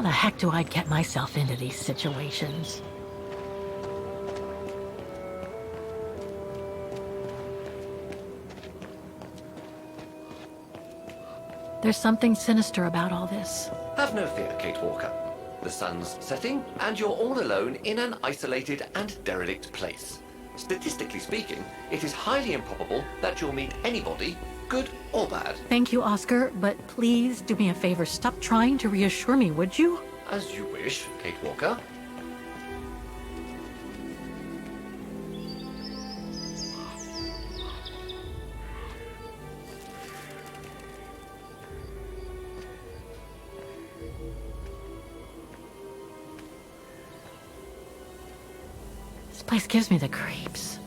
How the heck do I get myself into these situations? There's something sinister about all this. Have no fear, Kate Walker. The sun's setting, and you're all alone in an isolated and derelict place. Statistically speaking, it is highly improbable that you'll meet anybody, good or bad. Thank you, Oscar, but please do me a favor. Stop trying to reassure me, would you? As you wish, Kate Walker. This place gives me the creeps.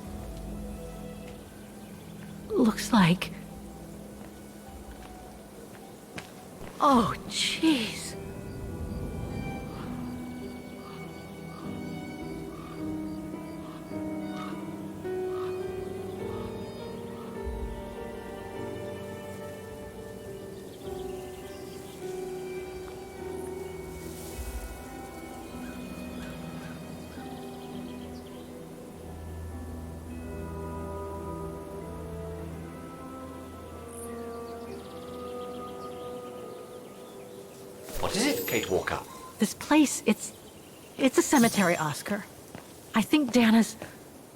Looks like... Oh, jeez. What is it, Kate Walker? This place, it's a cemetery, Oscar. I think Dana's...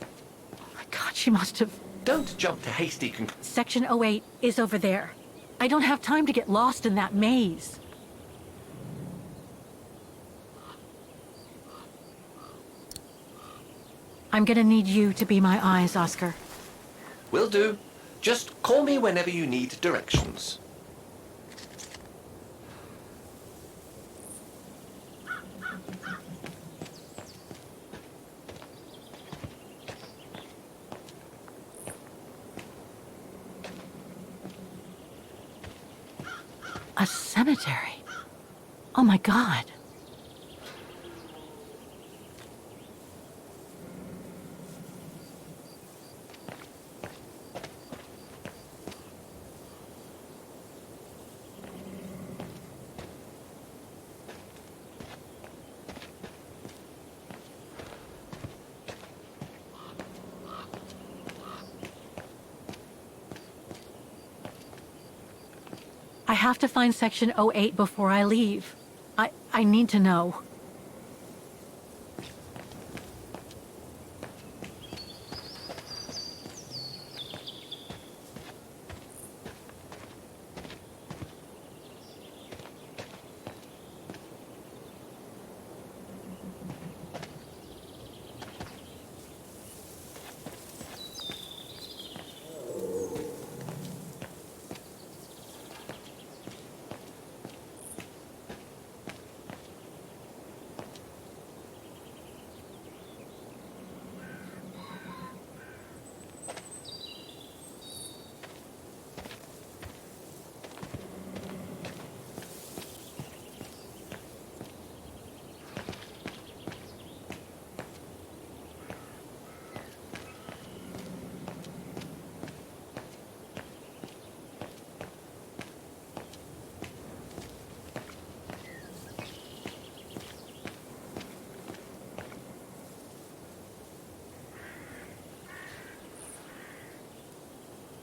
Oh my God, she must have... Don't jump to hasty conclusions. Section 08 is over there. I don't have time to get lost in that maze. I'm gonna need you to be my eyes, Oscar. Will do. Just call me whenever you need directions. A cemetery? Oh my God. I have to find Section 08 before I leave. I need to know.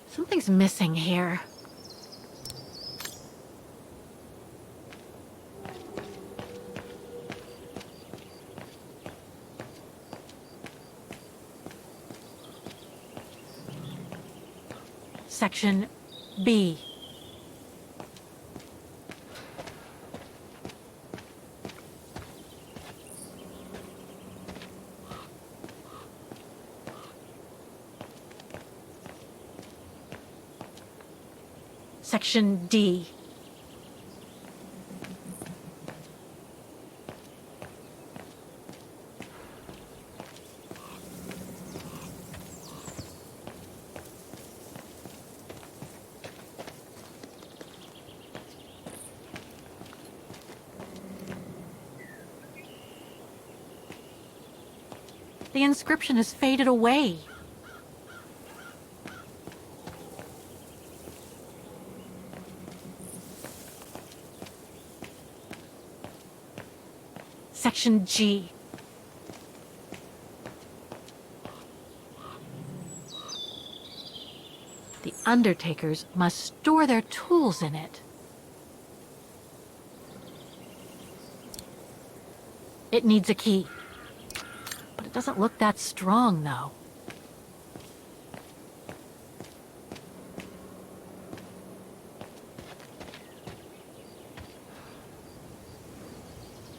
Something's missing here. Section B. Section D. The inscription has faded away. Section G. The undertakers must store their tools in it. It needs a key. But it doesn't look that strong, though.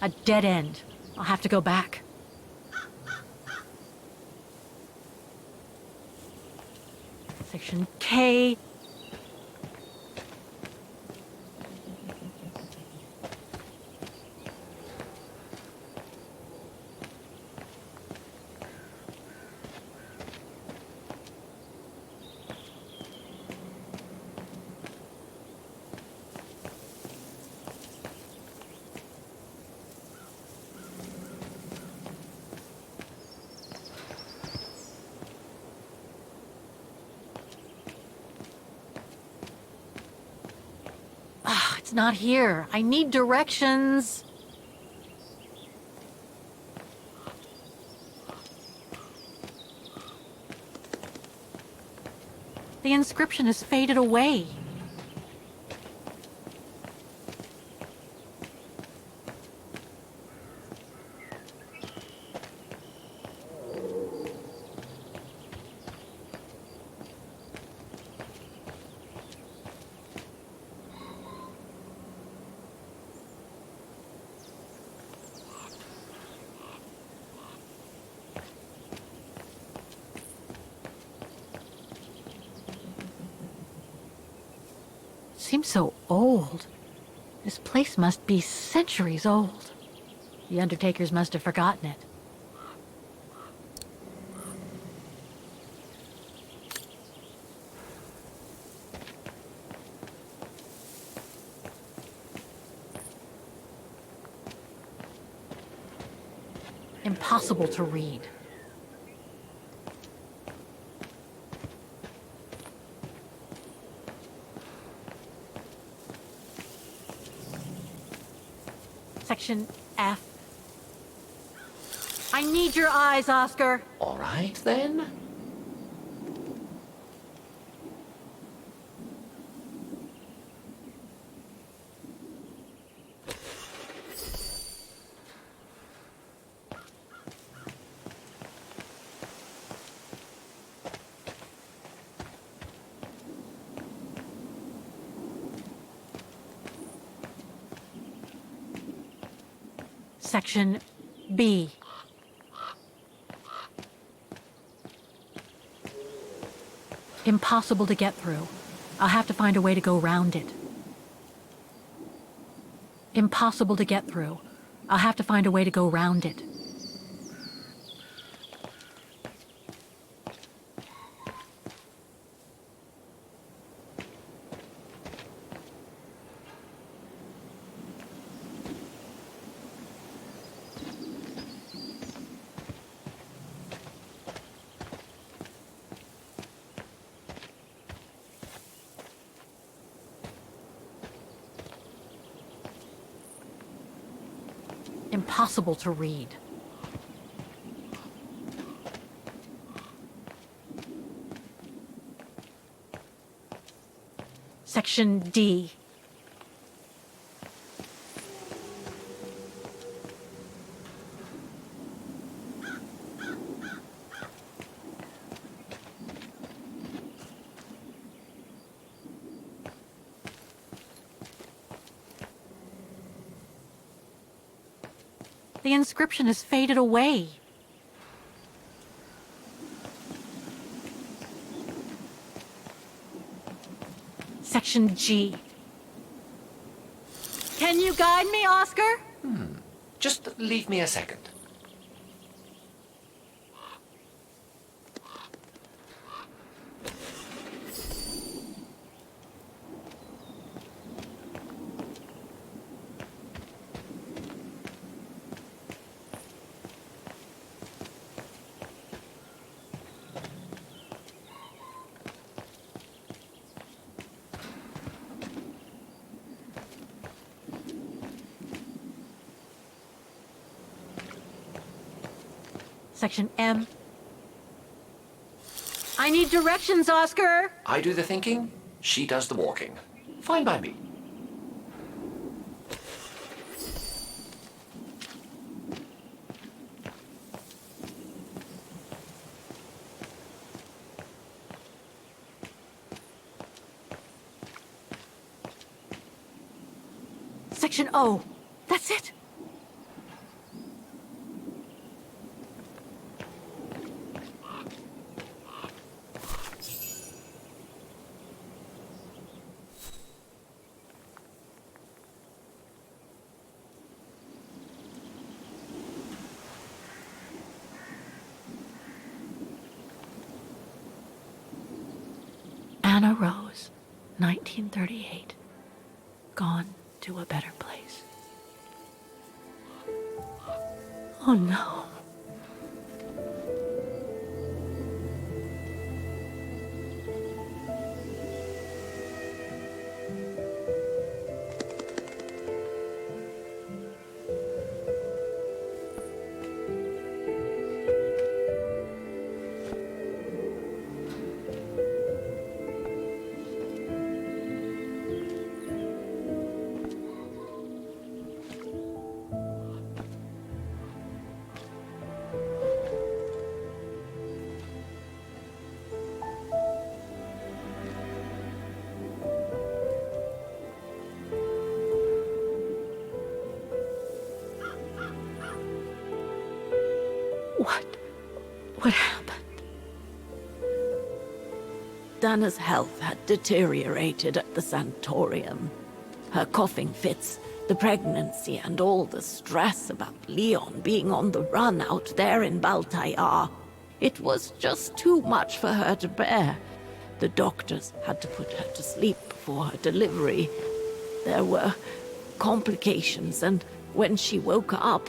A dead end. I'll have to go back. Section K. It's not here. I need directions. The inscription has faded away. Seems so old. This place must be centuries old. The undertakers must have forgotten it. Impossible to read. Section F. I need your eyes, Oscar. All right, then. Section B. Impossible to get through. I'll have to find a way to go around it. Impossible to get through. I'll have to find a way to go around it. Impossible to read. Section D. The inscription has faded away. Section G. Can you guide me, Oscar? Just leave me a second. Section M. I need directions, Oscar! I do the thinking, she does the walking. Fine by me. Section O. That's it. Anna Rose, 1938. Gone to a better place. Oh no. What happened? Dana's health had deteriorated at the sanatorium. Her coughing fits, the pregnancy, and all the stress about Leon being on the run out there in Baltayar. It was just too much for her to bear. The doctors had to put her to sleep before her delivery. There were complications, and when she woke up,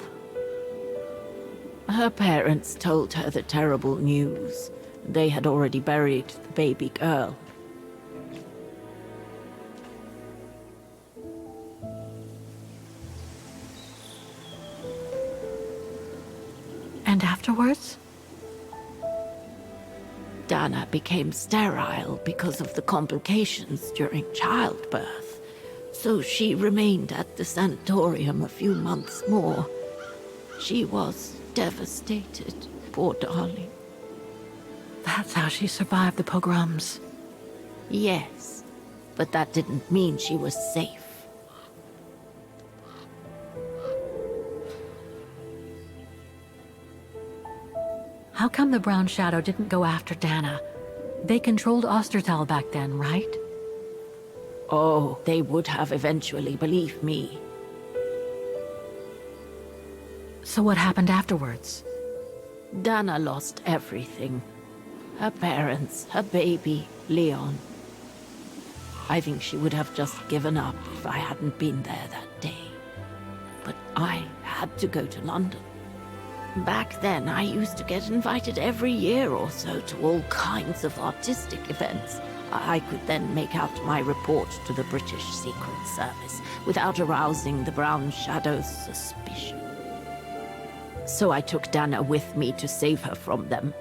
her parents told her the terrible news. They had already buried the baby girl. And afterwards? Dana became sterile because of the complications during childbirth. So she remained at the sanatorium a few months more. She was devastated, poor darling. That's how she survived the pogroms. Yes, but that didn't mean she was safe. How come the Brown Shadow didn't go after Dana? They controlled Ostertal back then, right? Oh, they would have eventually, believe me. So what happened afterwards? Dana lost everything. Her parents, her baby, Leon. I think she would have just given up if I hadn't been there that day. But I had to go to London. Back then, I used to get invited every year or so to all kinds of artistic events. I could then make out my report to the British Secret Service without arousing the Brown Shadow's suspicion. So I took Dana with me to save her from them.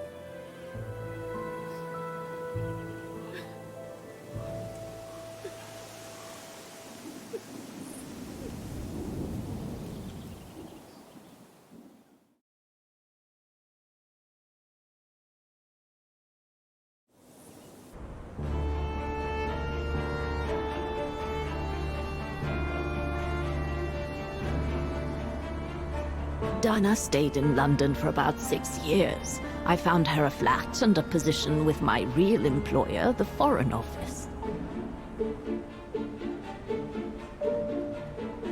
Dana stayed in London for about 6 years. I found her a flat and a position with my real employer, the Foreign Office.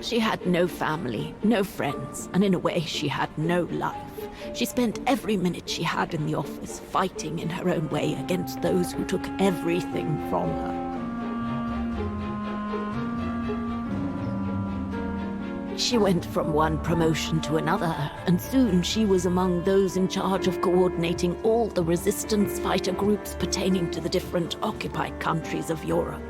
She had no family, no friends, and in a way she had no life. She spent every minute she had in the office fighting in her own way against those who took everything from her. She went from one promotion to another, and soon she was among those in charge of coordinating all the resistance fighter groups pertaining to the different occupied countries of Europe.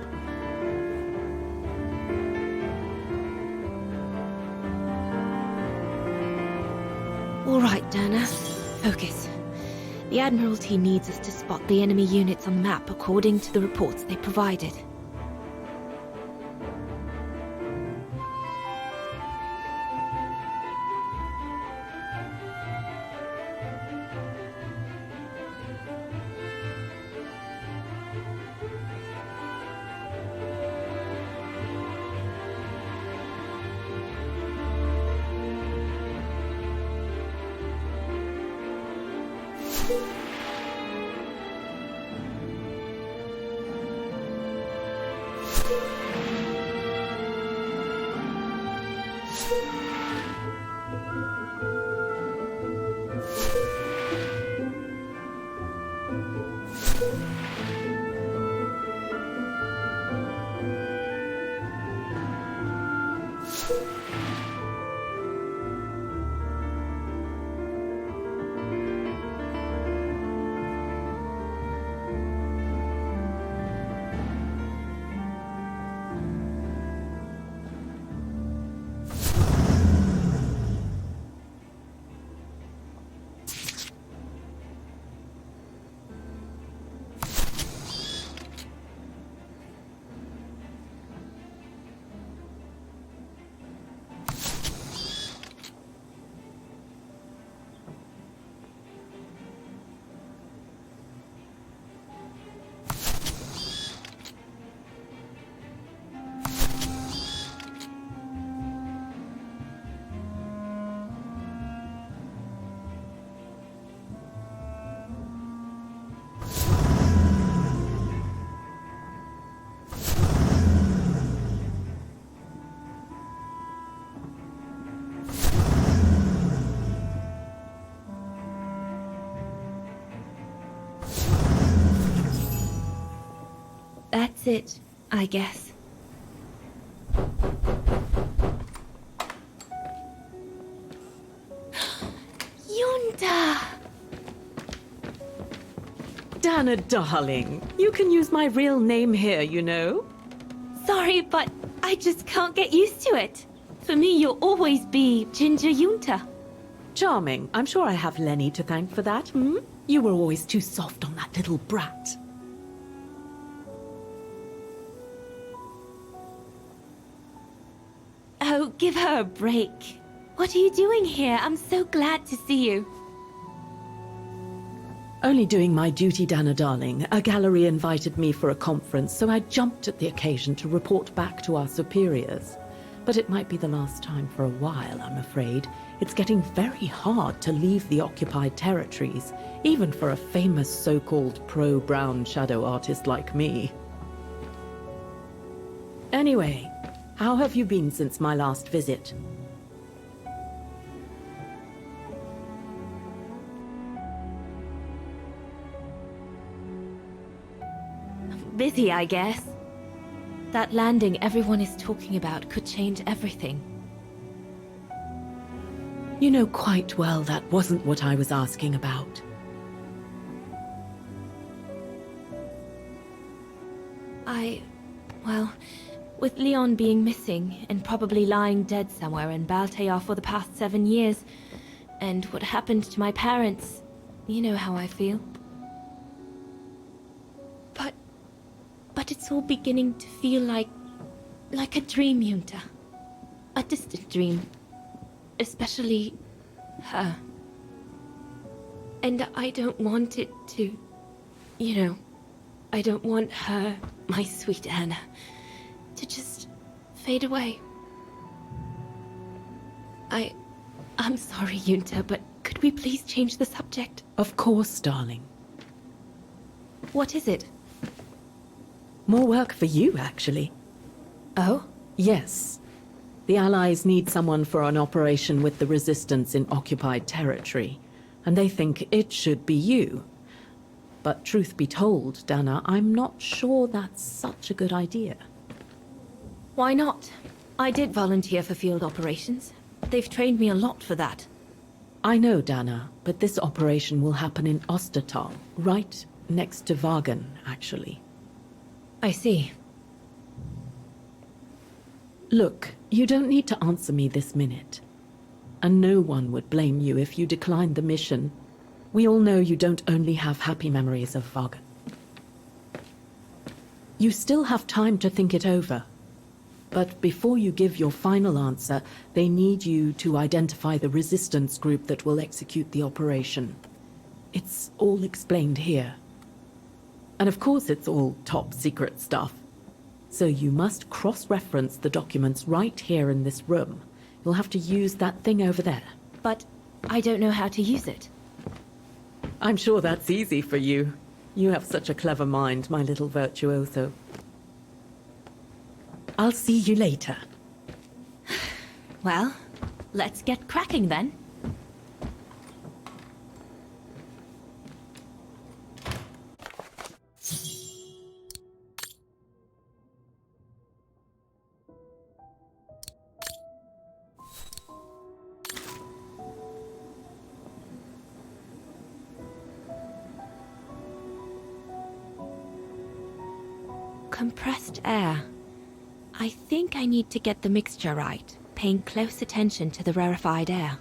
All right, Dana. Focus. The Admiralty needs us to spot the enemy units on the map according to the reports they provided. That's it, I guess. Yunta! Dana, darling, you can use my real name here, you know. Sorry, but I just can't get used to it. For me, you'll always be Ginger Yunta. Charming. I'm sure I have Lenny to thank for that, hmm? You were always too soft on that little brat. Oh, give her a break. What are you doing here? I'm so glad to see you. Only doing my duty, Dana, darling. A gallery invited me for a conference, so I jumped at the occasion to report back to our superiors. But it might be the last time for a while, I'm afraid. It's getting very hard to leave the occupied territories, even for a famous so-called pro-brown shadow artist like me. Anyway, how have you been since my last visit? Busy, I guess. That landing everyone is talking about could change everything. You know quite well that wasn't what I was asking about. Well, with Leon being missing and probably lying dead somewhere in Baltear for the past 7 years, and what happened to my parents, you know how I feel. But it's all beginning to feel like a dream, Yunta. A distant dream. Especially her. And I don't want it to, I don't want her, my sweet Anna, to just fade away. I'm sorry, Yunta, but could we please change the subject? Of course, darling. What is it? More work for you, actually. Oh? Yes. The Allies need someone for an operation with the Resistance in occupied territory, and they think it should be you. But truth be told, Dana, I'm not sure that's such a good idea. Why not? I did volunteer for field operations. They've trained me a lot for that. I know, Dana, but this operation will happen in Ostertal, right next to Vagen, actually. I see. Look, you don't need to answer me this minute. And no one would blame you if you declined the mission. We all know you don't only have happy memories of Varga. You still have time to think it over. But before you give your final answer, they need you to identify the resistance group that will execute the operation. It's all explained here. And of course it's all top secret stuff. So you must cross-reference the documents right here in this room. You'll have to use that thing over there. But I don't know how to use it. I'm sure that's easy for you. You have such a clever mind, my little virtuoso. I'll see you later. Well, let's get cracking then. Compressed air. I think I need to get the mixture right, paying close attention to the rarefied air.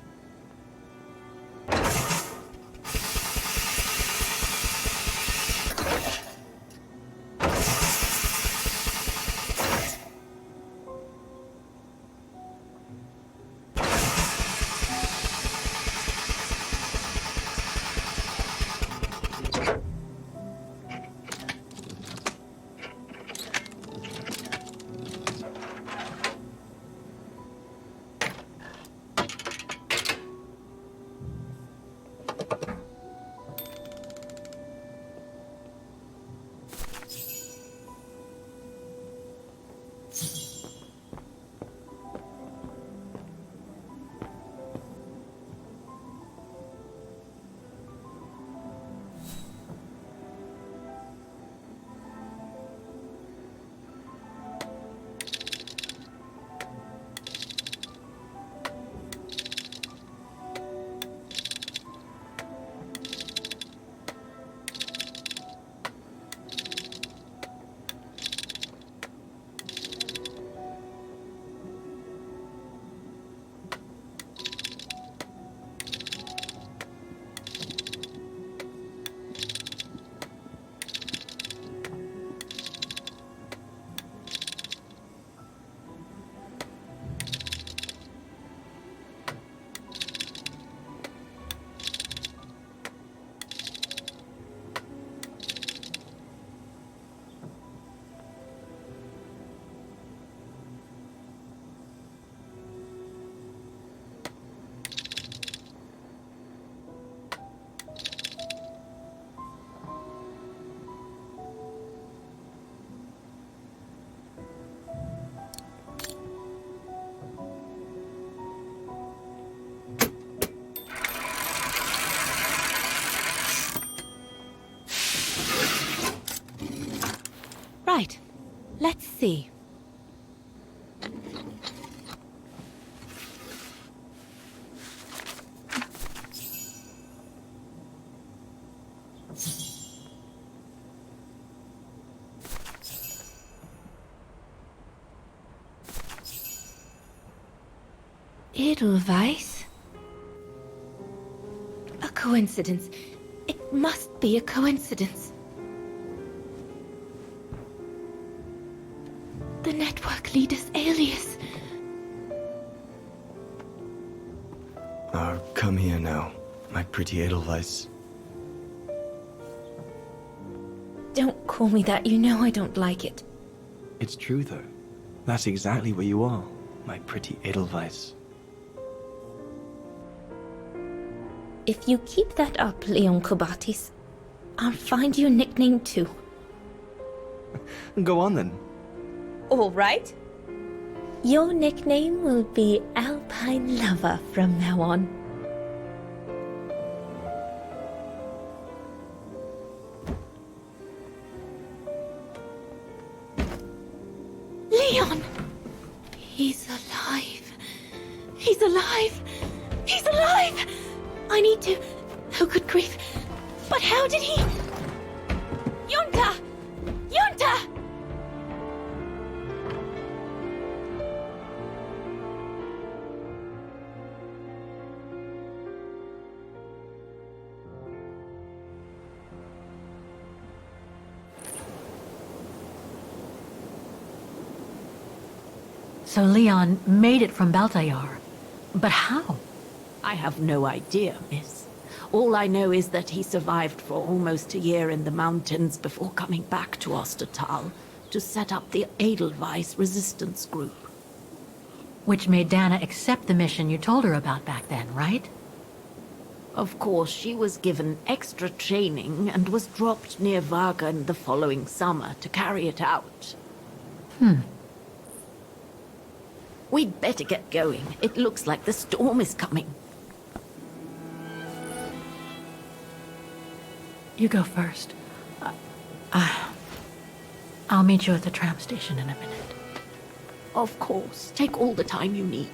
Right. Let's see. Edelweiss? A coincidence. It must be a coincidence. The network leader's alias. Oh, come here now, my pretty Edelweiss. Don't call me that, you know I don't like it. It's true, though. That's exactly where you are, my pretty Edelweiss. If you keep that up, Leon Kobatis, I'll find you a nickname too. Go on then. All right. Your nickname will be Alpine Lover from now on. Leon! He's alive. He's alive. He's alive! I need to... Oh, good grief. But how did he... Yunta! Yunta! So Leon made it from Baltayar. But how? I have no idea, miss. All I know is that he survived for almost a year in the mountains before coming back to Ostertal to set up the Edelweiss resistance group. Which made Dana accept the mission you told her about back then, right? Of course, she was given extra training and was dropped near Wagen the following summer to carry it out. We'd better get going. It looks like the storm is coming. You go first. I'll meet you at the tram station in a minute. Of course. Take all the time you need.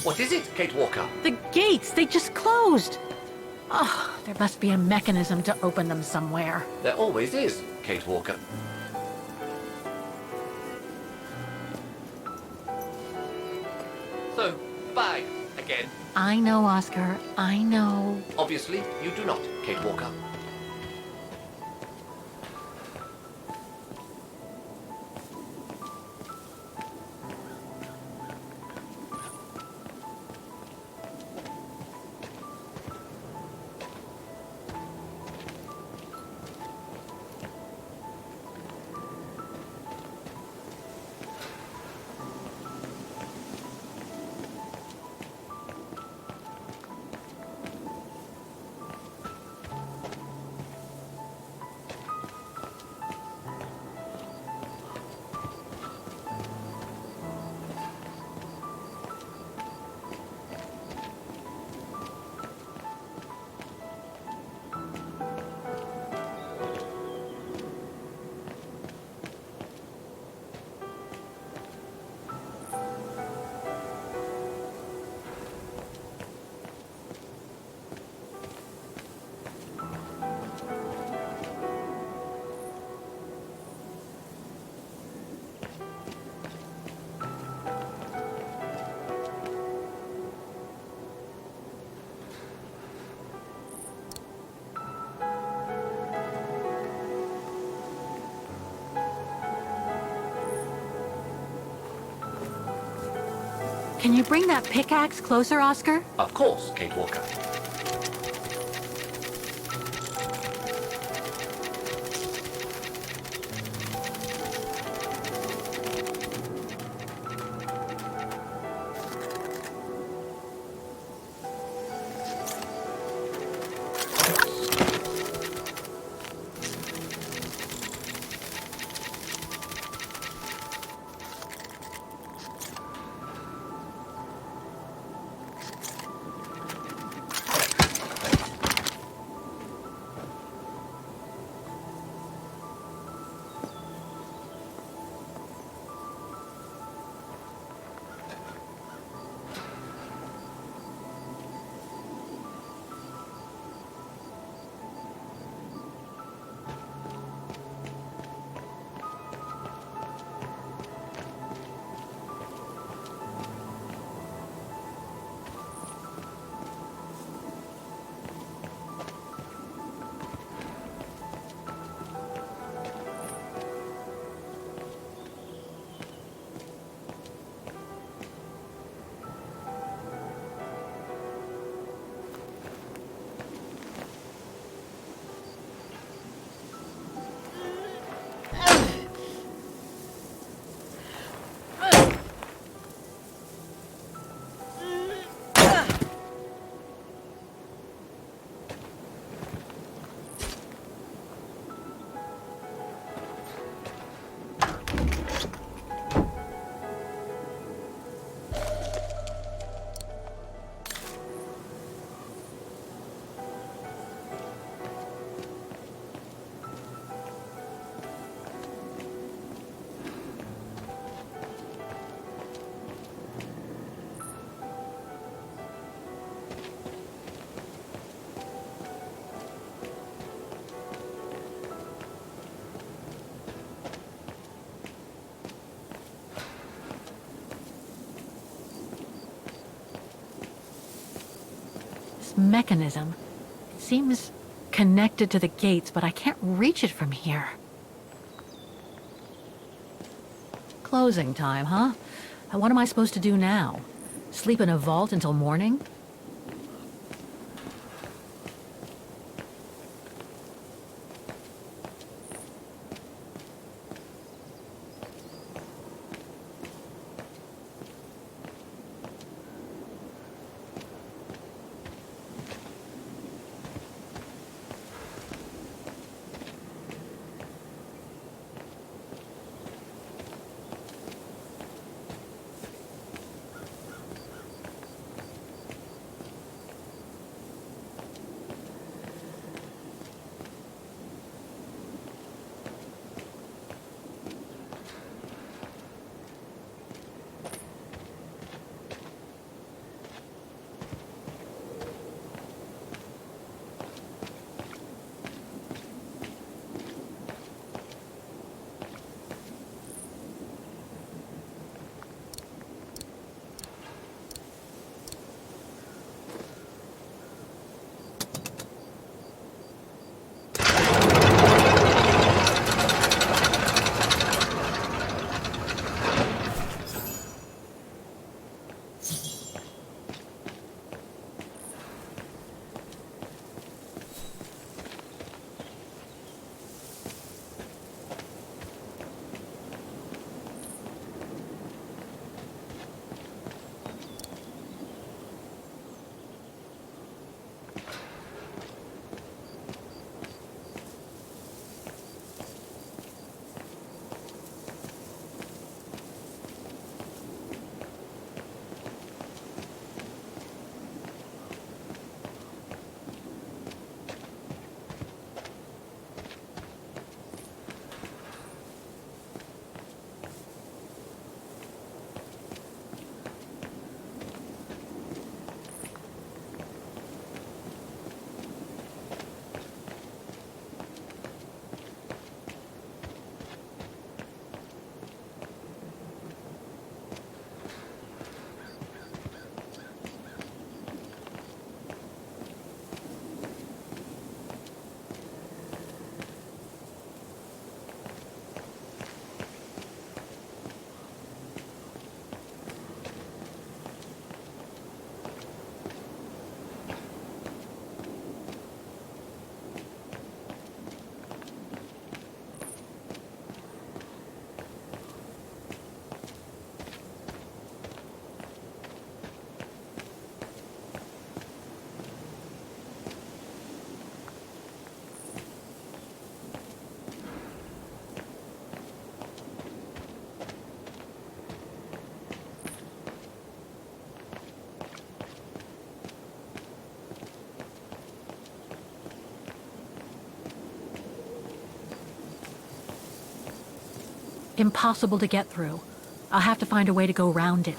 What is it, Kate Walker? The gates, they just closed. Oh, there must be a mechanism to open them somewhere. There always is, Kate Walker. So, bye again. I know, Oscar. I know. Obviously, you do not, Kate Walker. Can you bring that pickaxe closer, Oscar? Of course, Kate Walker. this mechanism. It seems connected to the gates, but I can't reach it from here. Closing time, huh? What am I supposed to do now? Sleep in a vault until morning? Impossible to get through. I'll have to find a way to go round it.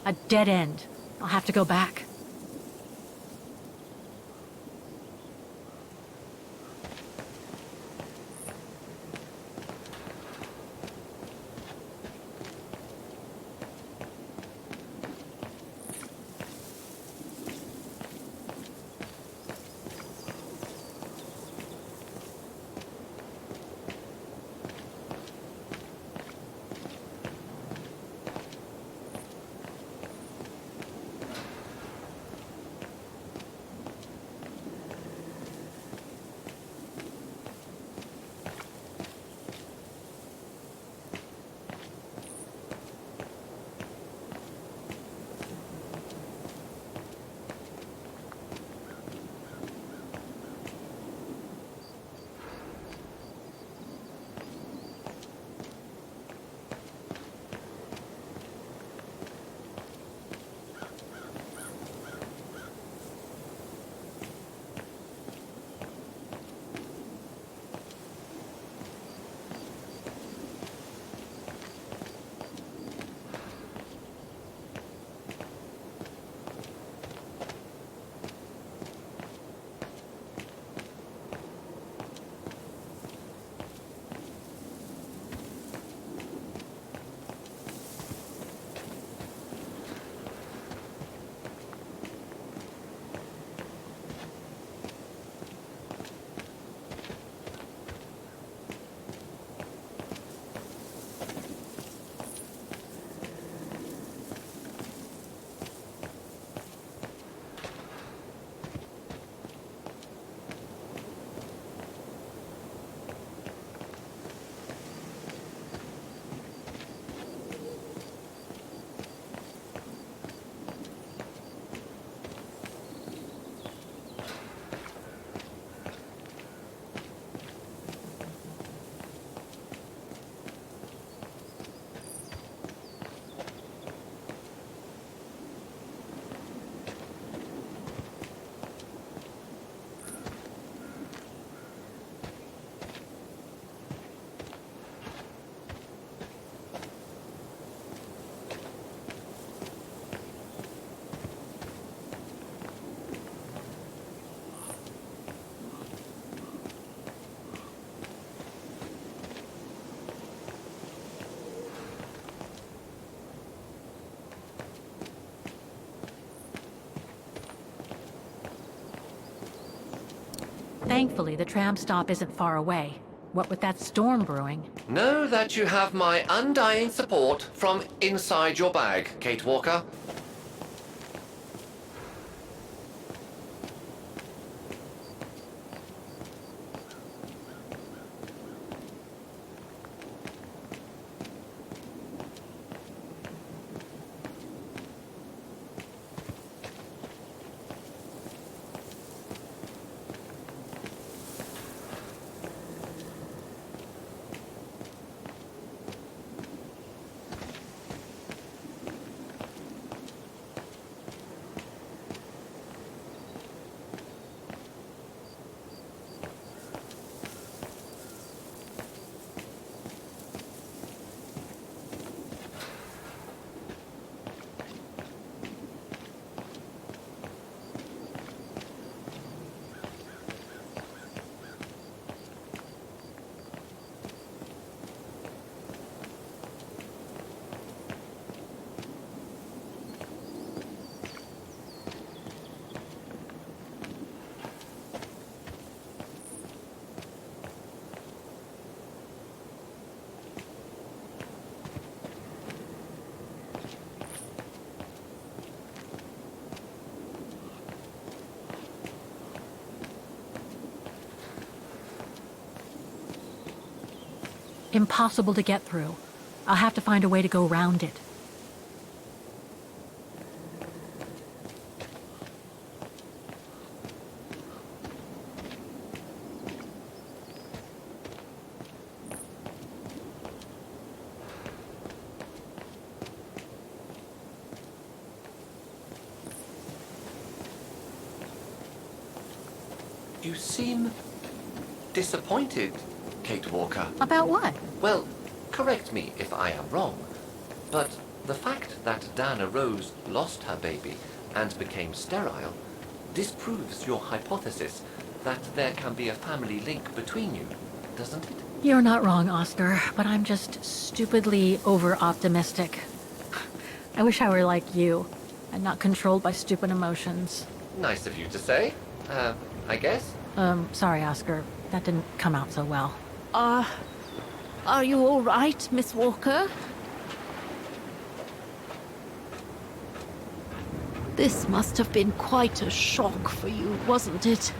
A dead end. I'll have to go back. Thankfully, the tram stop isn't far away. What with that storm brewing? Know that you have my undying support from inside your bag, Kate Walker. Impossible to get through. I'll have to find a way to go round it. You seem disappointed, Kate Walker. About what? Well, correct me if I am wrong, but The fact that Diana Rose lost her baby and became sterile disproves your hypothesis that there can be a family link between you, doesn't it? You're not wrong, Oscar, but I'm just stupidly over-optimistic. I wish I were like you, and not controlled by stupid emotions. Nice of you to say, I guess. Sorry, Oscar. That didn't come out so well. Are you all right, Miss Walker? This must have been quite a shock for you, wasn't it?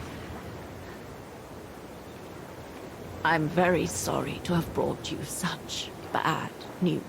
I'm very sorry to have brought you such bad news.